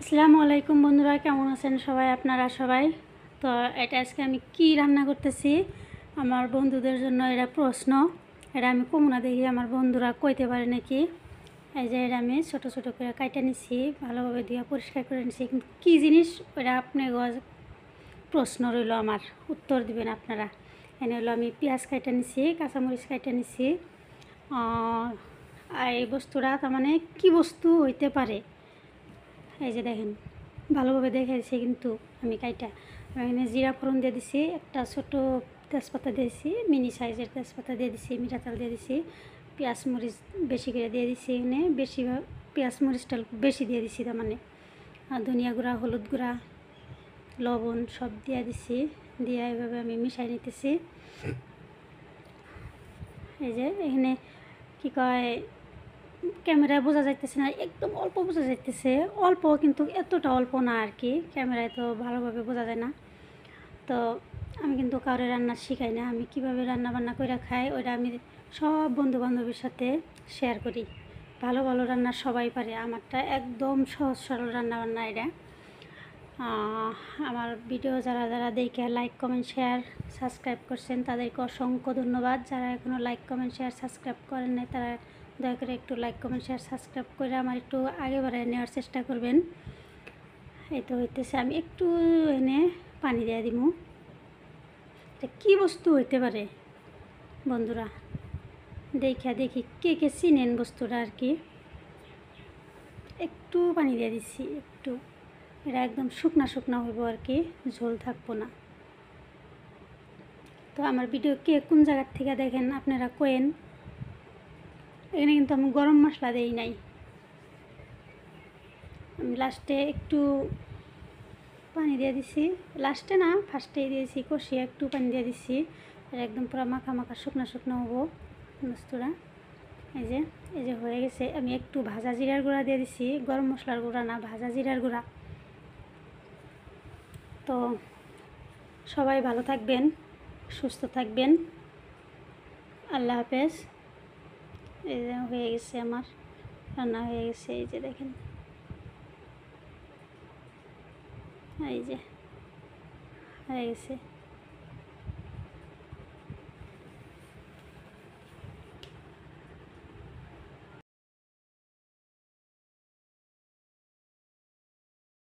আসসালামু আলাইকুম বন্ধুরা, কেমন আছেন সবাই? আপনারা সবাই তো এটা আজকে আমি কি রান্না করতেছি আমার বন্ধুদের জন্য এটা প্রশ্ন। এটা আমি কমুনা দেখি আমার বন্ধুরা কইতে পারে নাকি। এই যে এটা আমি ছোটো ছোটো করে কাইটা নিছি, ভালোভাবে দিয়ে পরিষ্কার করে নিছি, কিন্তু কী জিনিস এটা আপনি প্রশ্ন রইল, আমার উত্তর দিবেন আপনারা। এনে হলো আমি পেঁয়াজ কাইটা নিছি, কাঁচামরিচ কাইটা নিছি। এই বস্তুটা তার মানে কী বস্তু হইতে পারে, এই যে দেখেন ভালোভাবে দেখে দিছি কিন্তু আমি কাইটা। এখানে জিরা ফোড়ন দিয়ে দিছি, একটা ছোটো তেজপাতা দিয়েছি, মিনি সাইজের তেজপাতা দিয়ে দিছি, মিঠা তেল দিয়ে দিছি, পেঁয়াজ মরিচ বেশি করে দিয়ে দিছি। এখানে বেশি পেঁয়াজ মরিচটা বেশি দিয়ে দিছি, তার মানে আর ধনিয়া গুঁড়া, হলুদ গুঁড়া, লবণ সব দিয়ে দিছি। দিয়ে এইভাবে আমি মিশাই নিতেছি। এই যে এখানে কী কয়, ক্যামেরায় বোঝা যাইতেছে না, একদম অল্প বোঝা যাইতেছে, অল্প কিন্তু এতটা অল্প না আর কি, ক্যামেরায় তো ভালোভাবে বোঝা যায় না। তো আমি কিন্তু কাউরে রান্না শিখাই না, আমি কিভাবে রান্না বান্না করে খাই ওইটা আমি সব বন্ধু বান্ধবের সাথে শেয়ার করি। ভালো ভালো রান্না সবাই পারে, আমারটা একদম সহজ সরল রান্না বান্না এটা। আমার ভিডিও যারা যারা দেখে লাইক কমেন্ট শেয়ার সাবস্ক্রাইব করছেন তাদেরকে অসংখ্য ধন্যবাদ। যারা এখনও লাইক কমেন্ট শেয়ার সাবস্ক্রাইব করেন নাই তারা দয়া করে একটু লাইক কমেন্ট শেয়ার সাবস্ক্রাইব করে আমার একটু আগে বাড়ায় নেওয়ার চেষ্টা করবেন। এই তো হইতেছে, আমি একটু এনে পানি দিয়ে দিব। এটা কী বস্তু হইতে পারে বন্ধুরা, দেখি কে কে চিনেন বস্তুটা আর কি। একটু পানি দিয়ে দিচ্ছি, একটু, এটা একদম শুকনা শুকনা হইব আর কি, ঝোল থাকবো না। তো আমার ভিডিও কে কোন জায়গার থেকে দেখেন আপনারা কোয়েন। এখানে কিন্তু আমি গরম মশলা দেই নাই, আমি লাস্টে একটু পানি দিয়ে দিছি, লাস্টে না ফার্স্টেই দিয়েছি, কষিয়ে একটু পানি দিয়ে দিচ্ছি। আর একদম পুরো মাখা মাখা শুকনো শুকনো হবো বস্তুটা। এই যে হয়ে গেছে। আমি একটু ভাজা জিরার গুঁড়া দিয়ে দিছি, গরম মশলার গুঁড়া না, ভাজা জিরার গুঁড়া। তো সবাই ভালো থাকবেন, সুস্থ থাকবেন, আল্লাহ হাফেজ। এই যে হয়ে গেছে, আমার রান্না হয়ে গেছে, এই যে দেখেন, এই যে হয়ে গেছে।